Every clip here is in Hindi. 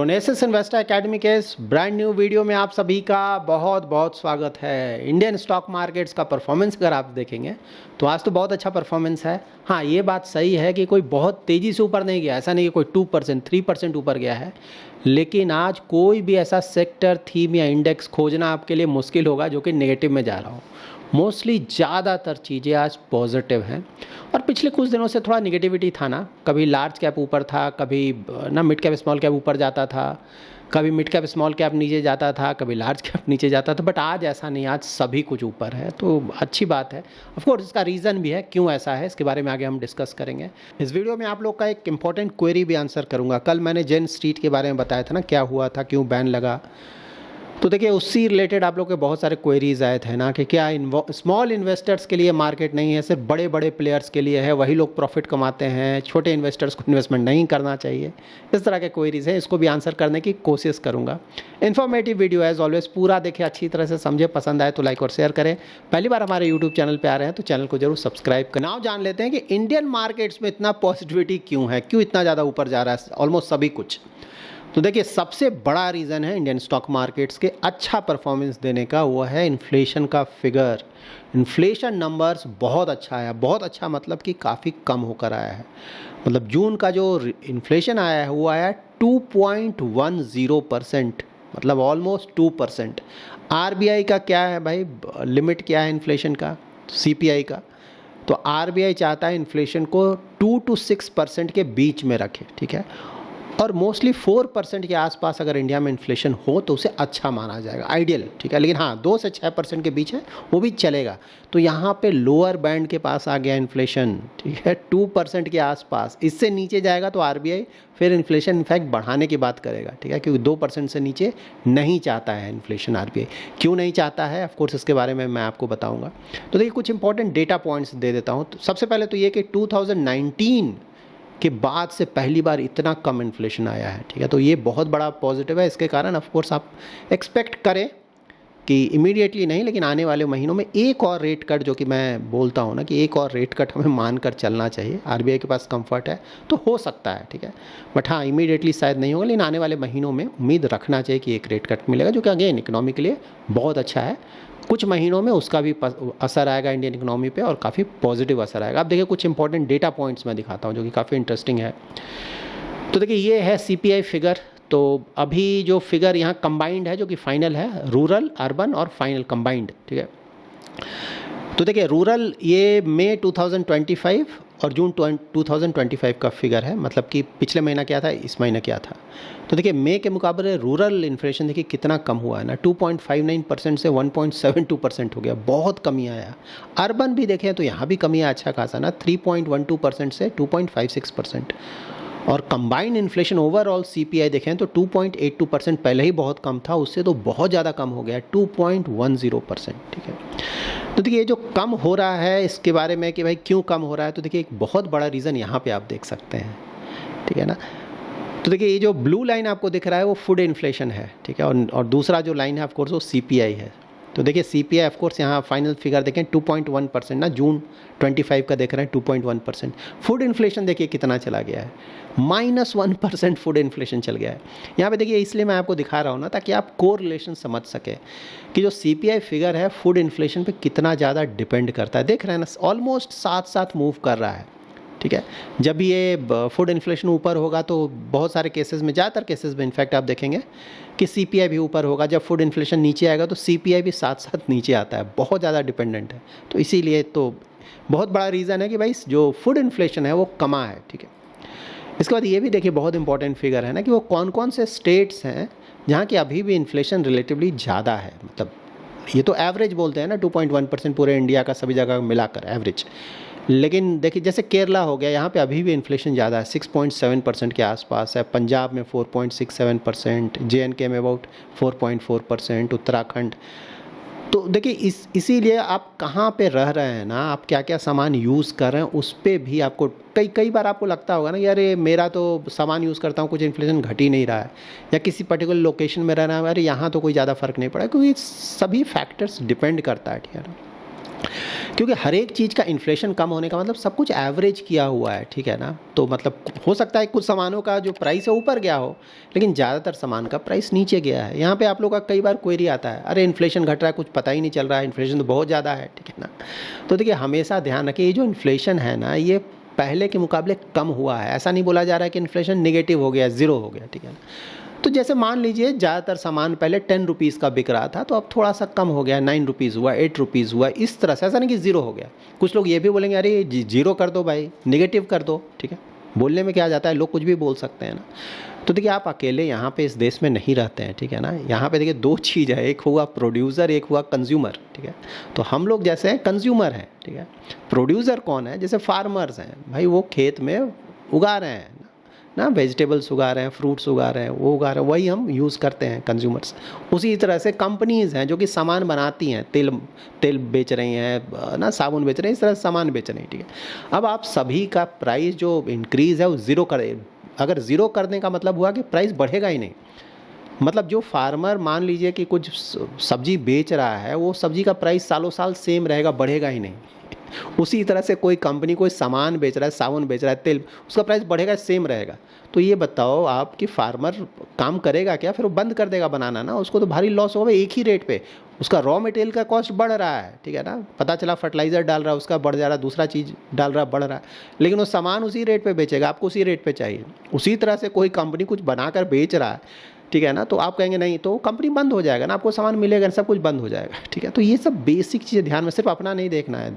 प्रोनेसिस इन्वेस्टर एकेडमी के इस ब्रांड न्यू वीडियो में आप सभी का बहुत बहुत स्वागत है। इंडियन स्टॉक मार्केट्स का परफॉर्मेंस अगर आप देखेंगे तो आज तो बहुत अच्छा परफॉर्मेंस है। हाँ, ये बात सही है कि कोई बहुत तेज़ी से ऊपर नहीं गया, ऐसा नहीं कि कोई 2% 3% ऊपर गया है, लेकिन आज कोई भी ऐसा सेक्टर थीम या इंडेक्स खोजना आपके लिए मुश्किल होगा जो कि नेगेटिव में जा रहा हो। मोस्टली ज़्यादातर चीज़ें आज पॉजिटिव हैं और पिछले कुछ दिनों से थोड़ा निगेटिविटी था ना, कभी लार्ज कैप ऊपर था, कभी ना मिड कैप स्मॉल कैप ऊपर जाता था, कभी मिड कैप स्मॉल कैप नीचे जाता था, कभी लार्ज कैप नीचे जाता था, बट आज ऐसा नहीं, आज सभी कुछ ऊपर है, तो अच्छी बात है। ऑफ कोर्स इसका रीज़न भी है क्यों ऐसा है, इसके बारे में आगे हम डिस्कस करेंगे। इस वीडियो में आप लोग का एक इंपॉर्टेंट क्वेरी भी आंसर करूँगा। कल मैंने जेन स्ट्रीट के बारे में बताया था ना, क्या हुआ था, क्यों बैन लगा, तो देखिए उससे रिलेटेड आप लोग के बहुत सारे क्वेरीज आए थे ना कि क्या स्मॉल इन्वेस्टर्स के लिए मार्केट नहीं है, सिर्फ बड़े बड़े प्लेयर्स के लिए है, वही लोग प्रॉफिट कमाते हैं, छोटे इन्वेस्टर्स को इन्वेस्टमेंट नहीं करना चाहिए। इस तरह के क्वेरीज हैं, इसको भी आंसर करने की कोशिश करूंगा। इन्फॉर्मेटिव वीडियो एज ऑलवेज पूरा देखें, अच्छी तरह से समझे, पसंद आए तो लाइक और शेयर करें। पहली बार हमारे यूट्यूब चैनल पर आ रहे हैं तो चैनल को जरूर सब्सक्राइब करें। नाउ जान लेते हैं कि इंडियन मार्केट्स में इतना पॉजिटिविटी क्यों है, क्यों इतना ज़्यादा ऊपर जा रहा है ऑलमोस्ट सभी कुछ। तो देखिए सबसे बड़ा रीज़न है इंडियन स्टॉक मार्केट्स के अच्छा परफॉर्मेंस देने का, वो है इन्फ्लेशन का फिगर। इन्फ्लेशन नंबर्स बहुत अच्छा आया, बहुत अच्छा मतलब कि काफ़ी कम होकर आया है। मतलब जून का जो इन्फ्लेशन आया है वो आया 2.10%, मतलब ऑलमोस्ट 2%। आरबीआई का क्या है भाई, लिमिट क्या है इन्फ्लेशन का, सीपीआई का, तो आरबीआई चाहता है इन्फ्लेशन को 2 to 6% के बीच में रखे, ठीक है। और मोस्टली 4% के आसपास अगर इंडिया में इन्फ्लेशन हो तो उसे अच्छा माना जाएगा, आइडियल, ठीक है। लेकिन हाँ 2 से 6% के बीच है वो भी चलेगा। तो यहाँ पे लोअर बैंड के पास आ गया इन्फ्लेशन, ठीक है, 2% के आसपास। इससे नीचे जाएगा तो आरबीआई फिर इन्फ्लेशन इनफैक्ट बढ़ाने की बात करेगा, ठीक है, क्योंकि 2% से नीचे नहीं चाहता है इन्फ्लेशन आरबीआई। क्यों नहीं चाहता है, ऑफकोर्स इसके बारे में मैं आपको बताऊँगा। तो देखिए कुछ इंपॉर्टेंट डेटा पॉइंट्स दे देता हूँ। तो सबसे पहले तो ये कि 2019 के बाद से पहली बार इतना कम इन्फ्लेशन आया है, ठीक है, तो ये बहुत बड़ा पॉजिटिव है। इसके कारण ऑफ कोर्स आप एक्सपेक्ट करें कि इमीडिएटली नहीं, लेकिन आने वाले महीनों में एक और रेट कट, जो कि मैं बोलता हूँ ना कि एक और रेट कट हमें मानकर चलना चाहिए, आरबीआई के पास कंफर्ट है तो हो सकता है, ठीक है, बट हाँ इमीडिएटली शायद नहीं होगा, लेकिन आने वाले महीनों में उम्मीद रखना चाहिए कि एक रेट कट मिलेगा, जो कि अगेन इकोनॉमी के लिए बहुत अच्छा है। कुछ महीनों में उसका भी असर आएगा इंडियन इकोनॉमी पे और काफ़ी पॉजिटिव असर आएगा। अब देखिए कुछ इंपॉर्टेंट डेटा पॉइंट्स मैं दिखाता हूँ जो कि काफ़ी इंटरेस्टिंग है। तो देखिए ये है सीपीआई फिगर। तो अभी जो फिगर यहाँ कंबाइंड है, जो कि फाइनल है, रूरल, अर्बन और फाइनल कंबाइंड, ठीक है। तो देखिए रूरल ये मई 2025 और जून 2025 का फिगर है, मतलब कि पिछले महीना क्या था, इस महीना क्या था। तो देखिए मई के मुकाबले रूरल इन्फ्लेशन देखिए कितना कम हुआ है ना, 2.59% से 1.72% हो गया, बहुत कमी आया। अर्बन भी देखें तो यहाँ भी कमी है अच्छा खासा ना, 3.12% से 2.56%। और कंबाइंड इन्फ्लेशन ओवरऑल सीपीआई देखें तो 2.82%, पहले ही बहुत कम था, उससे तो बहुत ज़्यादा कम हो गया, 2.10%, ठीक है। तो देखिए ये जो कम हो रहा है इसके बारे में कि भाई क्यों कम हो रहा है, तो देखिए एक बहुत बड़ा रीज़न यहाँ पे आप देख सकते हैं, ठीक है ना। तो देखिए ये जो ब्लू लाइन आपको दिख रहा है वो फूड इन्फ्लेशन है, ठीक है, और दूसरा जो लाइन है ऑफकोर्स वो सीपीआई है। तो देखिए सीपीआई ऑफकोर्स यहाँ फाइनल फिगर देखें 2.1% ना, जून 25 का देख रहे हैं 2.1%। फूड इन्फ्लेशन देखिए कितना चला गया है, -1% फूड इन्फ्लेशन चल गया है यहाँ पे। देखिए इसलिए मैं आपको दिखा रहा हूँ ना, ताकि आप कोरिलेशन समझ सकें कि जो सीपीआई फिगर है फूड इन्फ्लेशन पे कितना ज़्यादा डिपेंड करता है। देख रहे हैं ना, ऑलमोस्ट साथ साथ मूव कर रहा है, ठीक है। जब ये फूड इन्फ्लेशन ऊपर होगा तो बहुत सारे केसेस में, ज़्यादातर केसेस में इनफैक्ट आप देखेंगे कि सीपीआई भी ऊपर होगा। जब फूड इन्फ्लेशन नीचे आएगा तो सीपीआई भी साथ साथ नीचे आता है, बहुत ज़्यादा डिपेंडेंट है। तो इसीलिए तो बहुत बड़ा रीज़न है कि भाई जो फूड इन्फ्लेशन है वो कमा है, ठीक है। इसके बाद ये भी देखिए बहुत इंपॉर्टेंट फिगर है ना कि वो कौन कौन से स्टेट्स हैं जहाँ की अभी भी इन्फ्लेशन रिलेटिवली ज़्यादा है। मतलब ये तो एवरेज बोलते हैं ना, 2.1% पूरे इंडिया का सभी जगह मिलाकर एवरेज। लेकिन देखिए जैसे केरला हो गया, यहाँ पे अभी भी इन्फ्लेशन ज़्यादा है, 6.7% के आसपास है। पंजाब में 4.67%, जेएनके में अबाउट 4.4%, उत्तराखंड। तो देखिए इसीलिए आप कहाँ पे रह रहे हैं ना, आप क्या क्या सामान यूज़ कर रहे हैं, उस पर भी आपको कई बार आपको लगता होगा ना यार ये मेरा तो सामान यूज़ करता हूँ, कुछ इन्फ्लेशन घट ही नहीं रहा है, या किसी पर्टिकुलर लोकेशन में रहना है, अरे यहाँ तो कोई ज़्यादा फ़र्क नहीं पड़ा, क्योंकि सभी फैक्टर्स डिपेंड करता है, ठीक है ना। क्योंकि हर एक चीज़ का इन्फ्लेशन कम होने का मतलब सब कुछ एवरेज किया हुआ है, ठीक है ना। तो मतलब हो सकता है कुछ सामानों का जो प्राइस है ऊपर गया हो, लेकिन ज़्यादातर सामान का प्राइस नीचे गया है। यहाँ पे आप लोग का कई बार क्वेरी आता है, अरे इन्फ्लेशन घट रहा है, कुछ पता ही नहीं चल रहा है, इन्फ्लेशन तो बहुत ज़्यादा है, ठीक है ना। तो देखिए हमेशा ध्यान रखिए, ये जो इन्फ्लेशन है ना, ये पहले के मुकाबले कम हुआ है। ऐसा नहीं बोला जा रहा है कि इन्फ्लेशन नेगेटिव हो गया, ज़ीरो हो गया, ठीक है ना। तो जैसे मान लीजिए ज़्यादातर सामान पहले 10 रुपीज़ का बिक रहा था, तो अब थोड़ा सा कम हो गया, 9 रुपीज़ हुआ, 8 रुपीज़ हुआ, इस तरह से। ऐसा नहीं कि ज़ीरो हो गया। कुछ लोग ये भी बोलेंगे अरे जीरो कर दो भाई, नेगेटिव कर दो, ठीक है। बोलने में क्या जाता है, लोग कुछ भी बोल सकते हैं ना। तो देखिए आप अकेले यहाँ पे इस देश में नहीं रहते हैं, ठीक है ना। यहाँ पे देखिए दो चीज़ है, एक हुआ प्रोड्यूसर, एक हुआ कंज्यूमर, ठीक है। तो हम लोग जैसे हैं कंज्यूमर हैं, ठीक है। प्रोड्यूसर कौन है, जैसे फार्मर्स हैं भाई, वो खेत में उगा रहे हैं ना, वेजिटेबल्स उगा रहे हैं, फ्रूट्स उगा रहे हैं, वो उगा रहे हैं, वही हम यूज़ करते हैं कंज्यूमर्स। उसी तरह से कंपनीज़ हैं जो कि सामान बनाती हैं, तेल बेच रही हैं ना, साबुन बेच रहे हैं, इस तरह से सामान बेच रही हैं, ठीक है। अब आप सभी का प्राइस जो इंक्रीज़ है वो ज़ीरो करे, अगर ज़ीरो करने का मतलब हुआ कि प्राइस बढ़ेगा ही नहीं। मतलब जो फार्मर मान लीजिए कि कुछ सब्जी बेच रहा है, वो सब्जी का प्राइस सालों साल सेम रहेगा, बढ़ेगा ही नहीं। उसी तरह से कोई कंपनी कोई सामान बेच रहा है, साबुन बेच रहा है, तेल, उसका प्राइस बढ़ेगा सेम रहेगा। तो ये बताओ आप कि फार्मर काम करेगा क्या, फिर वो बंद कर देगा बनाना ना, उसको तो भारी लॉस होगा। एक ही रेट पे उसका रॉ मटेरियल का कॉस्ट बढ़ रहा है, ठीक है ना। पता चला फर्टिलाइज़र डाल रहा है, उसका बढ़ जा रहा है, दूसरा चीज़ डाल रहा है, बढ़ रहा है, लेकिन वो सामान उसी रेट पे बेचेगा, आपको उसी रेट पे चाहिए। उसी तरह से कोई कंपनी कुछ बनाकर बेच रहा है, ठीक है ना, तो आप कहेंगे नहीं, तो कंपनी बंद हो जाएगा ना, आपको सामान मिलेगा, सब कुछ बंद हो जाएगा, ठीक है। तो ये सब बेसिक चीज़ें ध्यान में, सिर्फ अपना नहीं देखना है,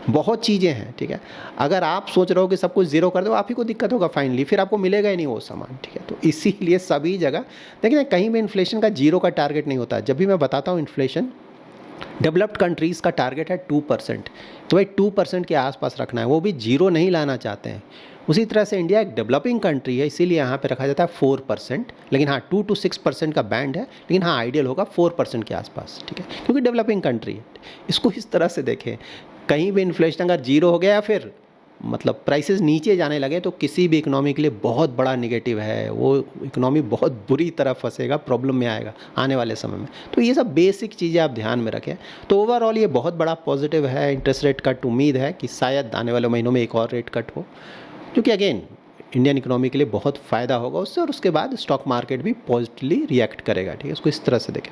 बहुत चीज़ें हैं, ठीक है। अगर आप सोच रहे हो कि सब कुछ ज़ीरो कर दो, आप ही को दिक्कत होगा फाइनली, फिर आपको मिलेगा ही नहीं वो सामान, ठीक है। तो इसीलिए सभी जगह देखिए, कहीं भी इन्फ्लेशन का जीरो का टारगेट नहीं होता। जब भी मैं बताता हूँ इन्फ्लेशन, डेवलप्ड कंट्रीज़ का टारगेट है 2%, तो भाई 2% के आसपास रखना है, वो भी जीरो नहीं लाना चाहते हैं। उसी तरह से इंडिया एक डेवलपिंग कंट्री है, इसीलिए यहाँ पे रखा जाता है 4%, लेकिन हाँ 2 to 6% का बैंड है, लेकिन हाँ आइडियल होगा 4% के आसपास, ठीक है, क्योंकि डेवलपिंग कंट्री है। इसको इस तरह से देखें, कहीं भी इन्फ्लेशन अगर जीरो हो गया या फिर मतलब प्राइसेस नीचे जाने लगे, तो किसी भी इकोनॉमी के लिए बहुत बड़ा निगेटिव है, वो इकोनॉमी बहुत बुरी तरह फंसेगा, प्रॉब्लम में आएगा आने वाले समय में। तो ये सब बेसिक चीज़ें आप ध्यान में रखें। तो ओवरऑल ये बहुत बड़ा पॉजिटिव है। इंटरेस्ट रेट कट, उम्मीद है कि शायद आने वाले महीनों में एक और रेट कट हो, जो कि अगेन इंडियन इकोनॉमी के लिए बहुत फ़ायदा होगा उससे, और उसके बाद स्टॉक मार्केट भी पॉजिटिवली रिएक्ट करेगा, ठीक है। उसको इस तरह से देखें।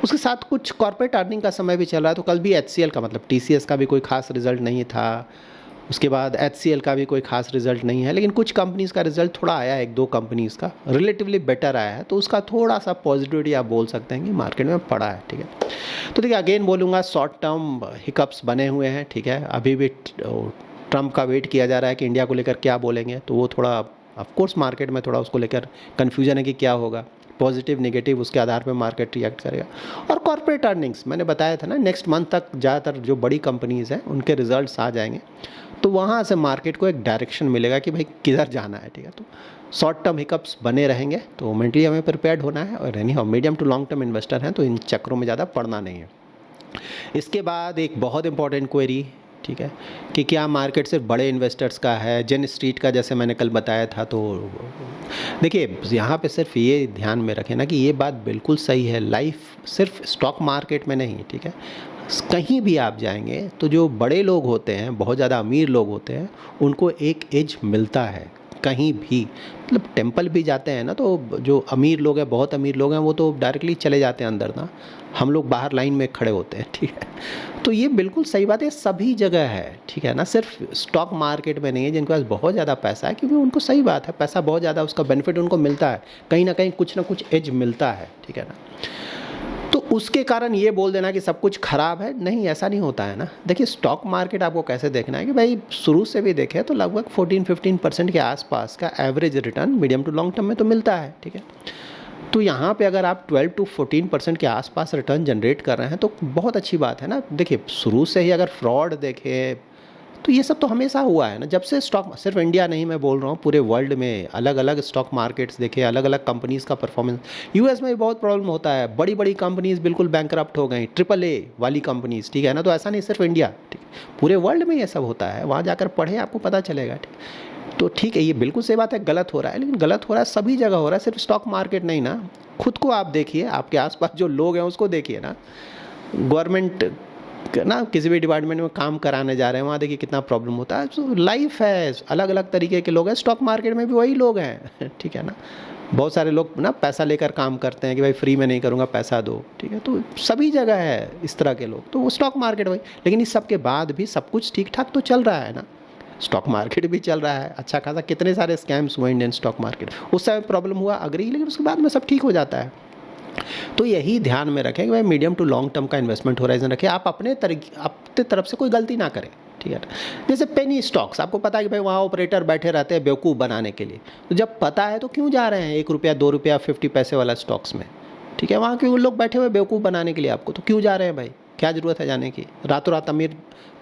उसके साथ कुछ कॉर्पोरेट अर्निंग का समय भी चल रहा है, तो कल भी HCL का मतलब TCS का भी कोई खास रिजल्ट नहीं था, उसके बाद HCL का भी कोई खास रिजल्ट नहीं है, लेकिन कुछ कंपनीज़ का रिजल्ट थोड़ा आया है, एक दो कंपनीज़ का रिलेटिवली बेटर आया है, तो उसका थोड़ा सा पॉजिटिविटी आप बोल सकते हैं कि मार्केट में पड़ा है, ठीक है। तो देखिए अगेन बोलूँगा, शॉर्ट टर्म हिकअप्स बने हुए हैं, ठीक है। अभी भी ट्रंप का वेट किया जा रहा है कि इंडिया को लेकर क्या बोलेंगे, तो वो थोड़ा ऑफ कोर्स मार्केट में थोड़ा उसको लेकर कन्फ्यूजन है कि क्या होगा, पॉजिटिव नेगेटिव, उसके आधार पे मार्केट रिएक्ट करेगा। और कॉर्पोरेट अर्निंग्स मैंने बताया था ना, नेक्स्ट मंथ तक ज़्यादातर जो बड़ी कंपनीज़ हैं उनके रिजल्ट्स आ जाएंगे, तो वहाँ से मार्केट को एक डायरेक्शन मिलेगा कि भाई किधर जाना है, ठीक है। तो शॉर्ट टर्म हिकअप्स बने रहेंगे, तो मेंटली हमें प्रिपेयर्ड होना है, और anyhow medium to long term investor हैं तो इन चक्रों में ज़्यादा पड़ना नहीं है। इसके बाद एक बहुत इंपॉर्टेंट क्वेरी, ठीक है, कि क्या मार्केट सिर्फ बड़े इन्वेस्टर्स का है, जेन स्ट्रीट का, जैसे मैंने कल बताया था। तो देखिए यहाँ पे सिर्फ ये ध्यान में रखें ना कि ये बात बिल्कुल सही है, लाइफ सिर्फ स्टॉक मार्केट में नहीं, ठीक है। कहीं भी आप जाएंगे तो जो बड़े लोग होते हैं, बहुत ज़्यादा अमीर लोग होते हैं, उनको एक एज मिलता है कहीं भी। मतलब टेंपल भी जाते हैं ना, तो जो अमीर लोग हैं, बहुत अमीर लोग हैं, वो तो डायरेक्टली चले जाते हैं अंदर ना, हम लोग बाहर लाइन में खड़े होते हैं, ठीक है। तो ये बिल्कुल सही बात है, सभी जगह है, ठीक है ना, सिर्फ स्टॉक मार्केट में नहीं है। जिनके पास बहुत ज़्यादा पैसा है, क्योंकि उनको सही बात है, पैसा बहुत ज़्यादा, उसका बेनिफिट उनको मिलता है, कहीं ना कहीं कुछ ना कुछ एज मिलता है, ठीक है ना। तो उसके कारण ये बोल देना कि सब कुछ खराब है, नहीं, ऐसा नहीं होता है ना। देखिए स्टॉक मार्केट आपको कैसे देखना है कि भाई शुरू से भी देखें तो लगभग 14-15% के आसपास का average return medium to long term में तो मिलता है, ठीक है। तो यहाँ पे अगर आप 12 to 14% के आसपास रिटर्न जनरेट कर रहे हैं तो बहुत अच्छी बात है ना। देखिए शुरू से ही अगर फ्रॉड देखें तो ये सब तो हमेशा हुआ है ना, जब से स्टॉक, सिर्फ इंडिया नहीं मैं बोल रहा हूँ, पूरे वर्ल्ड में अलग अलग स्टॉक मार्केट्स देखे, अलग अलग कंपनीज़ का परफॉर्मेंस। यूएस में भी बहुत प्रॉब्लम होता है, बड़ी बड़ी कंपनीज़ बिल्कुल बैंकरप्ट हो गई, AAA वाली कंपनीज़, ठीक है ना। तो ऐसा नहीं सिर्फ इंडिया, ठीक, पूरे वर्ल्ड में ये सब होता है, वहाँ जाकर पढ़े आपको पता चलेगा, ठीक। तो ठीक है, ये बिल्कुल सही बात है, गलत हो रहा है, लेकिन गलत हो रहा है सभी जगह हो रहा है, सिर्फ स्टॉक मार्केट नहीं ना। खुद को आप देखिए, आपके आसपास जो लोग हैं उसको देखिए ना। गवर्नमेंट ना किसी भी डिपार्टमेंट में काम कराने जा रहे हैं, वहाँ देखिए कितना प्रॉब्लम होता है। तो लाइफ है, अलग अलग तरीके के लोग हैं, स्टॉक मार्केट में भी वही लोग हैं, ठीक है ना। बहुत सारे लोग ना पैसा लेकर काम करते हैं कि भाई फ्री में नहीं करूँगा, पैसा दो, ठीक है। तो सभी जगह है इस तरह के लोग, तो वो स्टॉक मार्केट वही। लेकिन इस सब के बाद भी सब कुछ ठीक ठाक तो चल रहा है ना, स्टॉक मार्केट भी चल रहा है अच्छा खासा। कितने सारे स्कैम्स हुए इंडियन स्टॉक मार्केट, उस समय प्रॉब्लम हुआ अग्री, लेकिन उसके बाद में सब ठीक हो जाता है। तो यही ध्यान में रखें कि भाई मीडियम टू लॉन्ग टर्म का इन्वेस्टमेंट होराइजन रखें, आप अपने तरफ से कोई गलती ना करें, ठीक है ना। जैसे पेनी स्टॉक्स, आपको पता है कि भाई वहाँ ऑपरेटर बैठे रहते हैं बेवकूफ़ बनाने के लिए, तो जब पता है तो क्यों जा रहे हैं 1 रुपया 2 रुपया 50 पैसे वाला स्टॉक्स में, ठीक है। वहाँ क्यों लोग बैठे हुए बेवकूफ़ बनाने के लिए आपको, तो क्यों जा रहे हैं भाई, क्या ज़रूरत है जाने की। रातों रात अमीर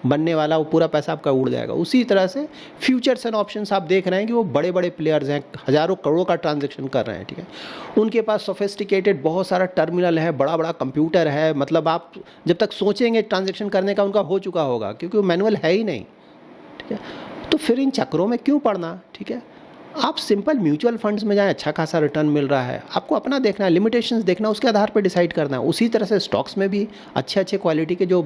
बनने वाला वो पूरा पैसा आपका उड़ जाएगा। उसी तरह से फ्यूचर्स एंड ऑप्शंस आप देख रहे हैं कि वो बड़े बड़े प्लेयर्स हैं, हज़ारों करोड़ों का ट्रांजैक्शन कर रहे हैं, ठीक है। उनके पास सोफिस्टिकेटेड बहुत सारा टर्मिनल है, बड़ा बड़ा कंप्यूटर है, मतलब आप जब तक सोचेंगे ट्रांजैक्शन करने का उनका हो चुका होगा, क्योंकि वो मैनुअल है ही नहीं, ठीक है। तो फिर इन चक्रों में क्यों पड़ना, ठीक है। आप सिंपल म्यूचुअल फंड्स में जाएं, अच्छा खासा रिटर्न मिल रहा है, आपको अपना देखना है, लिमिटेशंस देखना, उसके आधार पर डिसाइड करना है। उसी तरह से स्टॉक्स में भी अच्छे अच्छे क्वालिटी के जो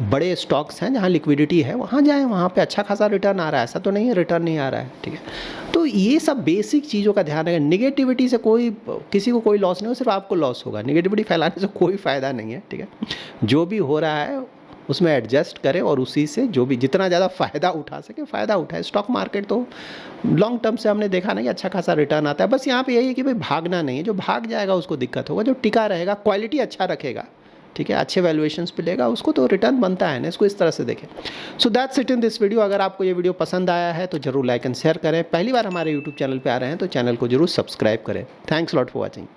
बड़े स्टॉक्स हैं जहाँ लिक्विडिटी है वहाँ जाएं, वहाँ पे अच्छा खासा रिटर्न आ रहा है, ऐसा तो नहीं है रिटर्न नहीं आ रहा है, ठीक है। तो ये सब बेसिक चीज़ों का ध्यान रखें। निगेटिविटी से कोई किसी को कोई लॉस नहीं हो, सिर्फ आपको लॉस होगा। निगेटिविटी फैलाने से कोई फ़ायदा नहीं है, ठीक है। जो भी हो रहा है उसमें एडजस्ट करें और उसी से जो भी जितना ज़्यादा फ़ायदा उठा सके फ़ायदा उठाए। स्टॉक मार्केट तो लॉन्ग टर्म से हमने देखा ना कि अच्छा खासा रिटर्न आता है। बस यहाँ पे यही है कि भाई भागना नहीं है, जो भाग जाएगा उसको दिक्कत होगा, जो टिका रहेगा क्वालिटी अच्छा रखेगा, ठीक है, अच्छे वैल्यूएशंस पे लेगा, उसको तो रिटर्न बनता है ना। इसको इस तरह से देखें। So that's it in this video. अगर आपको ये वीडियो पसंद आया है तो जरूर लाइक एंड शेयर करें। पहली बार हमारे यूट्यूब चैनल पे आ रहे हैं तो चैनल को जरूर सब्सक्राइब करें। Thanks lot for watching.